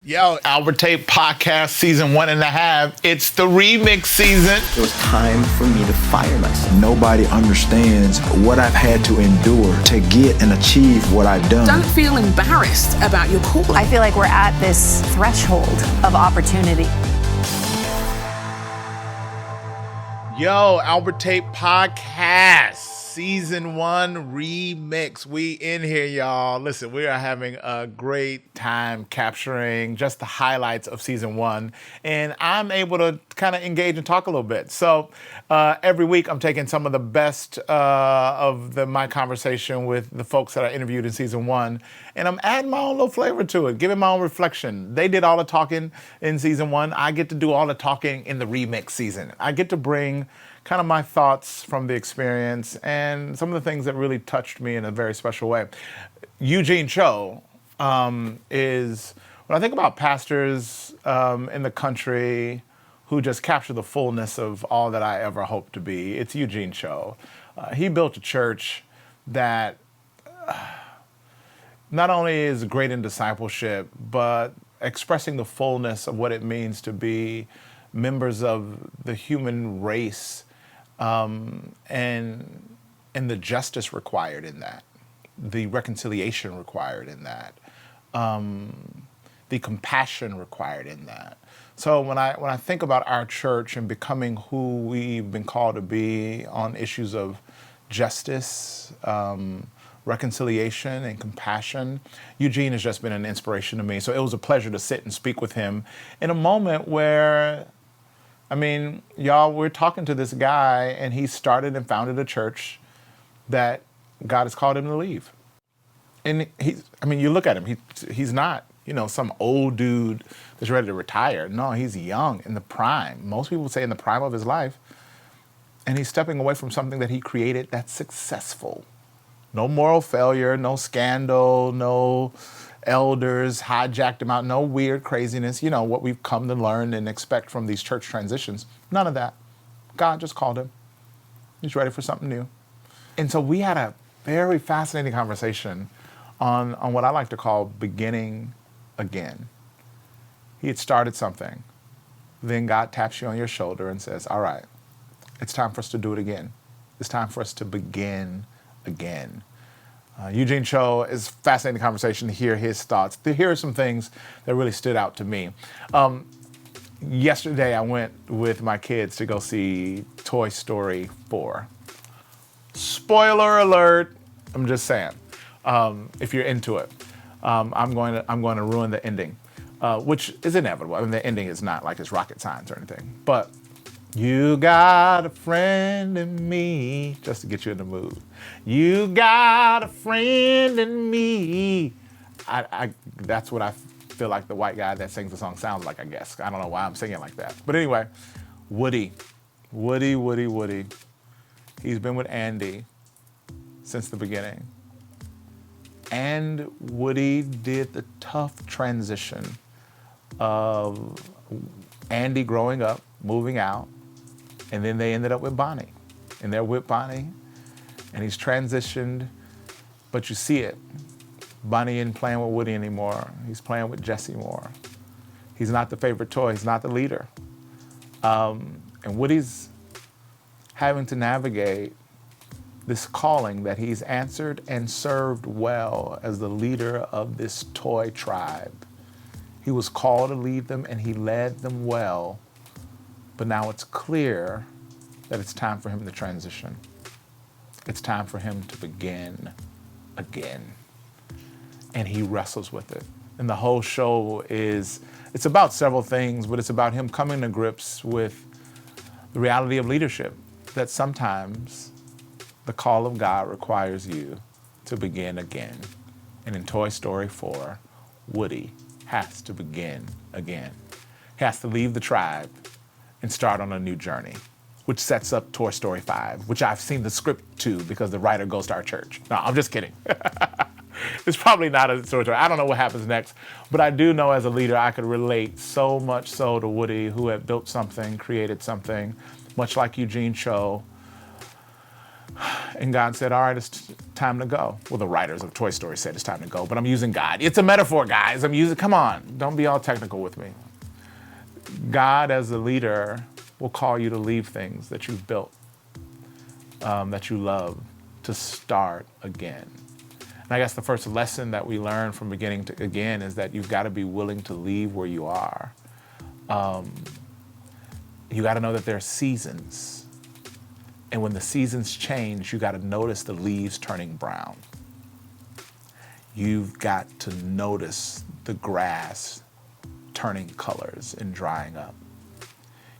Yo, Albert Tate podcast season 1.5. It's the remix season. It was time for me to fire myself. Nobody understands what I've had to endure to get and achieve what I've done. Don't feel embarrassed about your calling. I feel like we're at this threshold of opportunity. Yo, Albert Tate podcast season 1 remix. We in here, y'all. Listen, we are having a great time capturing just the highlights of season 1, and I'm able to kind of engage and talk a little bit. So every week I'm taking some of the best of my conversation with the folks that I interviewed in season 1, and I'm adding my own little flavor to it, giving my own reflection. They did all the talking in season 1. I get to do all the talking in the remix season. I get to bring kind of my thoughts from the experience and some of the things that really touched me in a very special way. Eugene Show is, when I think about pastors in the country who just capture the fullness of all that I ever hope to be, it's Eugene Show. He built a church that not only is great in discipleship, but expressing the fullness of what it means to be members of the human race, and the justice required in that, the reconciliation required in that, the compassion required in that. So when I think about our church and becoming who we've been called to be on issues of justice, reconciliation and compassion, Eugene has just been an inspiration to me. So it was a pleasure to sit and speak with him in a moment where, I mean, y'all, we're talking to this guy, and he started and founded a church that God has called him to leave. And you look at him, he's not, some old dude that's ready to retire. No, he's young, in the prime. Most people say in the prime of his life. And he's stepping away from something that he created that's successful. No moral failure, no scandal, no elders hijacked him out, no weird craziness, what we've come to learn and expect from these church transitions. None of that. God just called him. He's ready for something new. And so we had a very fascinating conversation on what I like to call beginning again. He had started something. Then God taps you on your shoulder and says, all right, it's time for us to do it again. It's time for us to begin again. Eugene Show is a fascinating conversation to hear his thoughts. Here are some things that really stood out to me. Yesterday, I went with my kids to go see Toy Story 4. Spoiler alert! I'm just saying, if you're into it, I'm going to ruin the ending, which is inevitable. I mean, the ending is not like it's rocket science or anything, but you got a friend in me, just to get you in the mood. You got a friend in me. That's what I feel like the white guy that sings the song sounds like, I guess. I don't know why I'm singing like that. But anyway, Woody. He's been with Andy since the beginning. And Woody did the tough transition of Andy growing up, moving out, and then they ended up with Bonnie. And they're with Bonnie, and he's transitioned, but you see it. Bonnie isn't playing with Woody anymore. He's playing with Jesse more. He's not the favorite toy. He's not the leader. And Woody's having to navigate this calling that he's answered and served well as the leader of this toy tribe. He was called to lead them, and he led them well. But now it's clear that it's time for him to transition. It's time for him to begin again. And he wrestles with it. And the whole show it's about several things, but it's about him coming to grips with the reality of leadership, that sometimes the call of God requires you to begin again. And in Toy Story 4, Woody has to begin again. He has to leave the tribe and start on a new journey, which sets up Toy Story 5, which I've seen the script to because the writer goes to our church. No, I'm just kidding. It's probably not a story. I don't know what happens next, but I do know as a leader I could relate so much so to Woody, who had built something, created something, much like Eugene Show, And God said, all right, it's time to go. Well, the writers of Toy Story said it's time to go, but I'm using God. It's a metaphor, guys. Come on, don't be all technical with me. God, as a leader, will call you to leave things that you've built, that you love, to start again. And I guess the first lesson that we learn from beginning to again is that you've got to be willing to leave where you are. You got to know that there are seasons. And when the seasons change, you got to notice the leaves turning brown. You've got to notice the grass turning colors and drying up.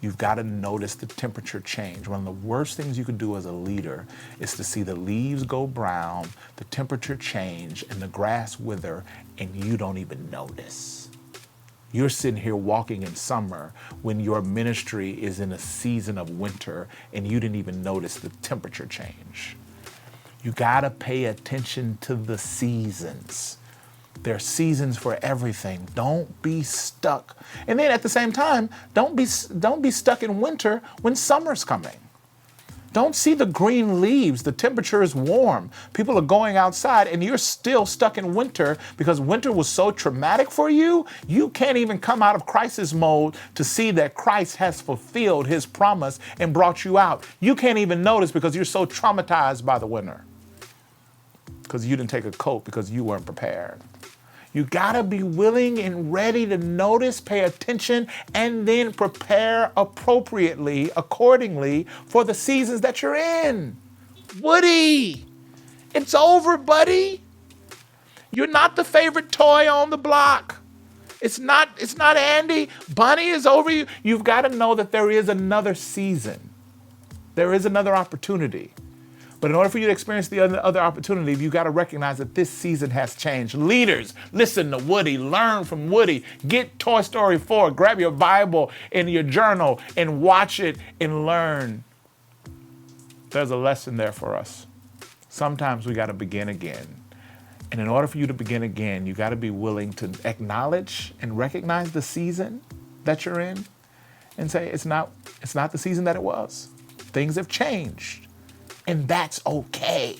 You've got to notice the temperature change. One of the worst things you can do as a leader is to see the leaves go brown, the temperature change, and the grass wither, and you don't even notice. You're sitting here walking in summer when your ministry is in a season of winter and you didn't even notice the temperature change. You gotta pay attention to the seasons. There are seasons for everything. Don't be stuck. And then at the same time, don't be stuck in winter when summer's coming. Don't see the green leaves. The temperature is warm. People are going outside and you're still stuck in winter because winter was so traumatic for you. You can't even come out of crisis mode to see that Christ has fulfilled his promise and brought you out. You can't even notice because you're so traumatized by the winter because you didn't take a coat because you weren't prepared. You gotta be willing and ready to notice, pay attention, and then prepare appropriately, accordingly, for the seasons that you're in. Woody, it's over, buddy. You're not the favorite toy on the block. It's not Andy. Bunny is over you. You've got to know that there is another season. There is another opportunity. But in order for you to experience the other opportunity, you've got to recognize that this season has changed. Leaders, listen to Woody, learn from Woody. Get Toy Story 4, grab your Bible and your journal and watch it and learn. There's a lesson there for us. Sometimes we got to begin again. And in order for you to begin again, you got to be willing to acknowledge and recognize the season that you're in and say, it's not the season that it was. Things have changed. And that's okay.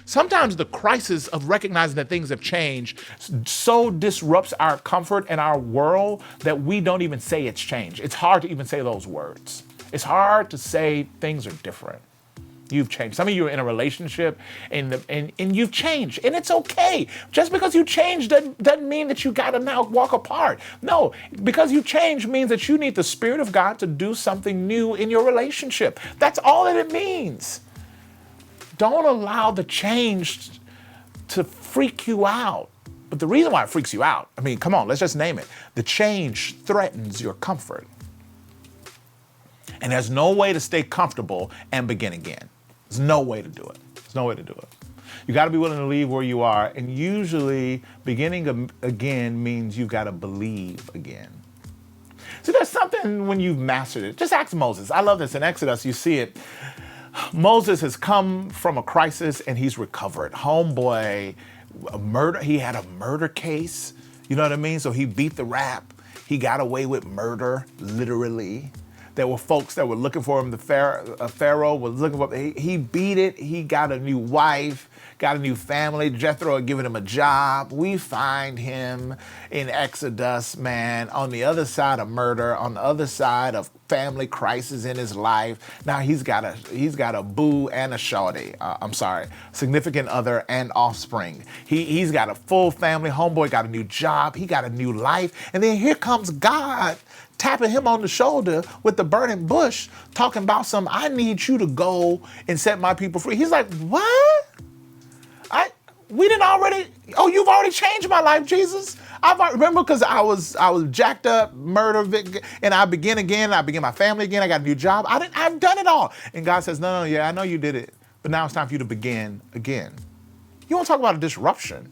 Sometimes the crisis of recognizing that things have changed so disrupts our comfort and our world that we don't even say it's changed. It's hard to even say those words. It's hard to say things are different. You've changed. Some of you are in a relationship and you've changed, and it's okay. Just because you changed doesn't mean that you got to now walk apart. No, because you changed means that you need the Spirit of God to do something new in your relationship. That's all that it means. Don't allow the change to freak you out. But the reason why it freaks you out, come on, let's just name it. The change threatens your comfort. And there's no way to stay comfortable and begin again. There's no way to do it. There's no way to do it. You got to be willing to leave where you are. And usually beginning again means you got to believe again. See, there's something when you've mastered it. Just ask Moses. I love this. In Exodus, you see it. Moses has come from a crisis and he's recovered. Homeboy, he had a murder case. You know what I mean? So he beat the rap. He got away with murder, literally. There were folks that were looking for him. The Pharaoh was looking for him. He beat it. He got a new wife, got a new family. Jethro had given him a job. We find him in Exodus, man, on the other side of murder, on the other side of family crisis in his life. Now he's got a boo and a shorty. Significant other and offspring. He's got a full family. Homeboy got a new job. He got a new life. And then here comes God tapping him on the shoulder with the burning bush, talking about I need you to go and set my people free. He's like, what? You've already changed my life, Jesus. Remember, because I was jacked up, and I begin again. I begin my family again. I got a new job. I've done it all. And God says, no, yeah, I know you did it, but now it's time for you to begin again. You want to talk about a disruption?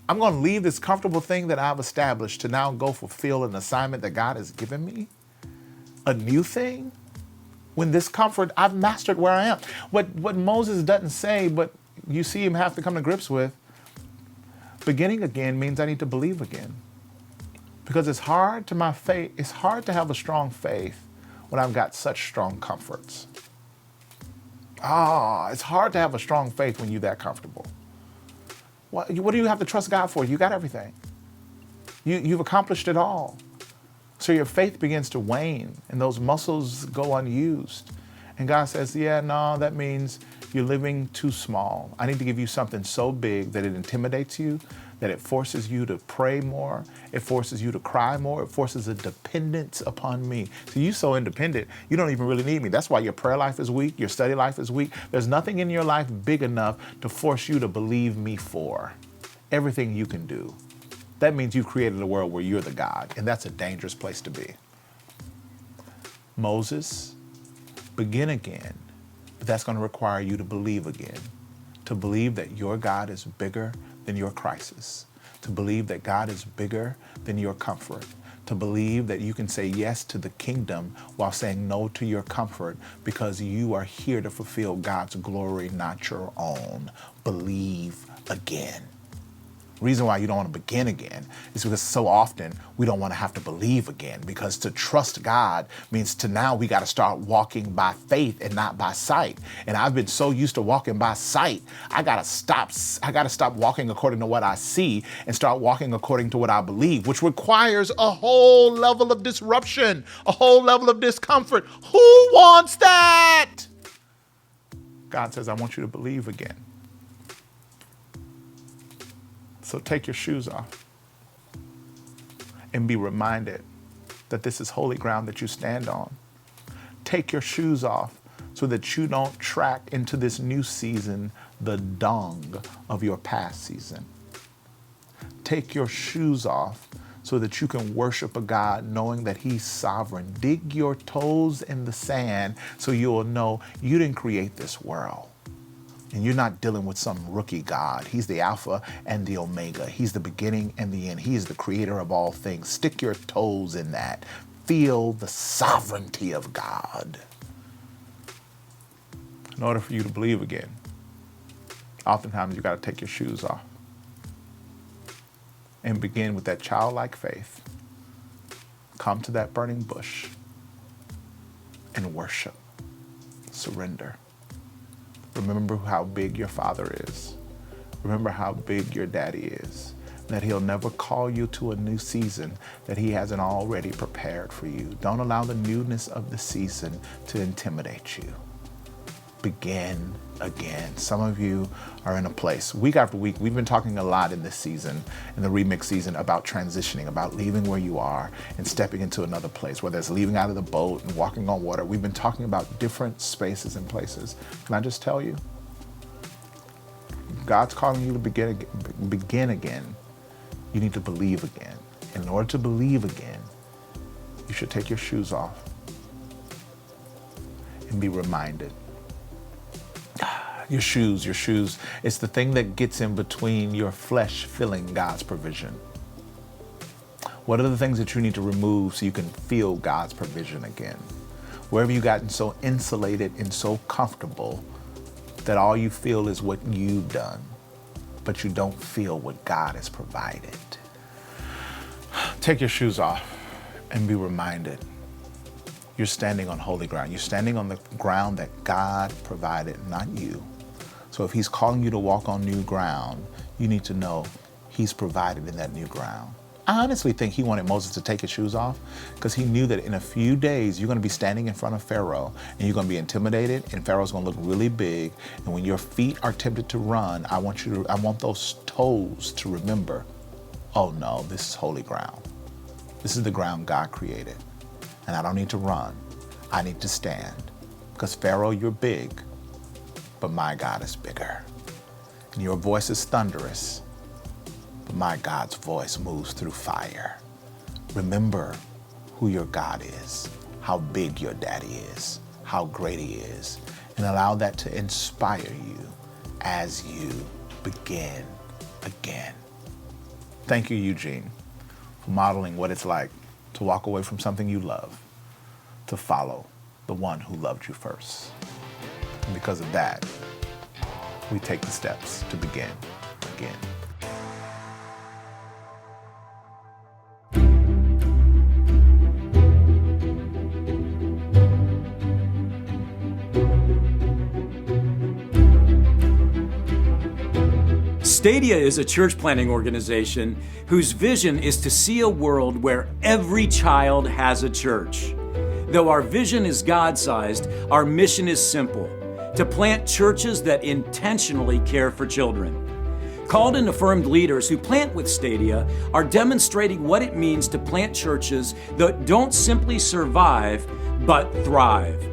I'm going to leave this comfortable thing that I've established to now go fulfill an assignment that God has given me. A new thing. When this comfort, I've mastered where I am. What Moses doesn't say, but you see him have to come to grips with, beginning again means I need to believe again. Because it's hard to have a strong faith when I've got such strong comforts. It's hard to have a strong faith when you're that comfortable. What do you have to trust God for? You got everything. You've accomplished it all. So your faith begins to wane and those muscles go unused. And God says, yeah, no, that means you're living too small. I need to give you something so big that it intimidates you, that it forces you to pray more. It forces you to cry more. It forces a dependence upon me. So you're so independent, you don't even really need me. That's why your prayer life is weak. Your study life is weak. There's nothing in your life big enough to force you to believe me for. Everything you can do. That means you've created a world where you're the God, and that's a dangerous place to be. Moses, begin again, but that's going to require you to believe again, to believe that your God is bigger than your crisis, to believe that God is bigger than your comfort, to believe that you can say yes to the kingdom while saying no to your comfort because you are here to fulfill God's glory, not your own. Believe again. Reason why you don't want to begin again is because so often we don't want to have to believe again, because to trust God means to now we got to start walking by faith and not by sight. And I've been so used to walking by sight, I got to stop walking according to what I see and start walking according to what I believe, which requires a whole level of disruption, a whole level of discomfort. Who wants that? God says, I want you to believe again. So take your shoes off and be reminded that this is holy ground that you stand on. Take your shoes off so that you don't track into this new season the dung of your past season. Take your shoes off so that you can worship a God knowing that He's sovereign. Dig your toes in the sand so you'll know you didn't create this world. And you're not dealing with some rookie God. He's the Alpha and the Omega. He's the beginning and the end. He is the creator of all things. Stick your toes in that. Feel the sovereignty of God. In order for you to believe again, oftentimes you got to take your shoes off and begin with that childlike faith. Come to that burning bush and worship. Surrender. Remember how big your Father is. Remember how big your Daddy is. That He'll never call you to a new season that He hasn't already prepared for you. Don't allow the newness of the season to intimidate you. Begin again. Some of you are in a place, week after week, we've been talking a lot in this season, in the remix season, about transitioning, about leaving where you are and stepping into another place, whether it's leaving out of the boat and walking on water. We've been talking about different spaces and places. Can I just tell you, God's calling you to begin again. You need to believe again. And in order to believe again, you should take your shoes off and be reminded. Your shoes. It's the thing that gets in between your flesh feeling God's provision. What are the things that you need to remove so you can feel God's provision again? Where have you gotten so insulated and so comfortable that all you feel is what you've done, but you don't feel what God has provided? Take your shoes off and be reminded. You're standing on holy ground. You're standing on the ground that God provided, not you. So if He's calling you to walk on new ground, you need to know He's provided in that new ground. I honestly think He wanted Moses to take his shoes off because He knew that in a few days you're going to be standing in front of Pharaoh and you're going to be intimidated and Pharaoh's going to look really big. And when your feet are tempted to run, I want those toes to remember, oh no, this is holy ground. This is the ground God created. And I don't need to run. I need to stand. Because Pharaoh, you're big, but my God is bigger. And your voice is thunderous, but my God's voice moves through fire. Remember who your God is, how big your Daddy is, how great He is, and allow that to inspire you as you begin again. Thank you, Eugene, for modeling what it's like to walk away from something you love, to follow the one who loved you first. And because of that, we take the steps to begin again. Stadia is a church planting organization whose vision is to see a world where every child has a church. Though our vision is God-sized, our mission is simple: to plant churches that intentionally care for children. Called and affirmed leaders who plant with Stadia are demonstrating what it means to plant churches that don't simply survive, but thrive.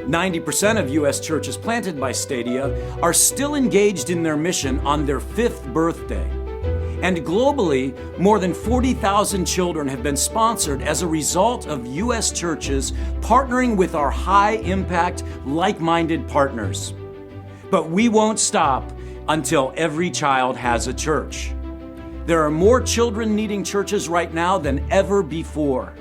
90% of U.S. churches planted by Stadia are still engaged in their mission on their 5th birthday. And globally, more than 40,000 children have been sponsored as a result of U.S. churches partnering with our high-impact, like-minded partners. But we won't stop until every child has a church. There are more children needing churches right now than ever before.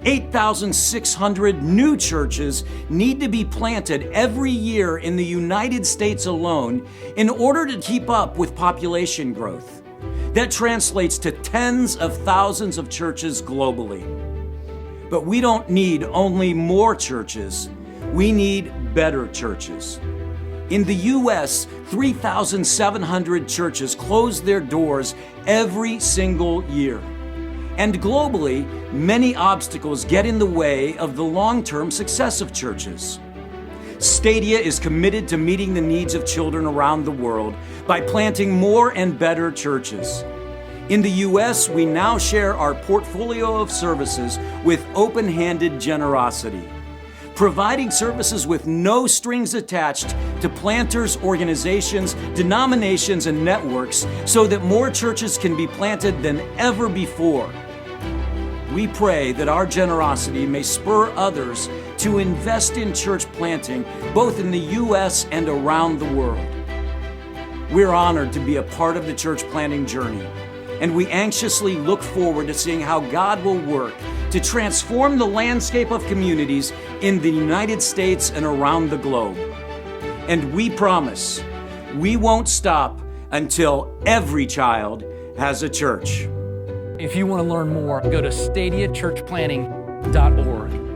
8,600 new churches need to be planted every year in the United States alone in order to keep up with population growth. That translates to tens of thousands of churches globally. But we don't need only more churches. We need better churches. In the U.S., 3,700 churches close their doors every single year. And globally, many obstacles get in the way of the long-term success of churches. Stadia is committed to meeting the needs of children around the world by planting more and better churches. In the U.S., we now share our portfolio of services with open-handed generosity, providing services with no strings attached to planters, organizations, denominations, and networks so that more churches can be planted than ever before. We pray that our generosity may spur others to invest in church planting, both in the U.S. and around the world. We're honored to be a part of the church planting journey, and we anxiously look forward to seeing how God will work to transform the landscape of communities in the United States and around the globe. And we promise we won't stop until every child has a church. If you want to learn more, go to stadiachurchplanting.org.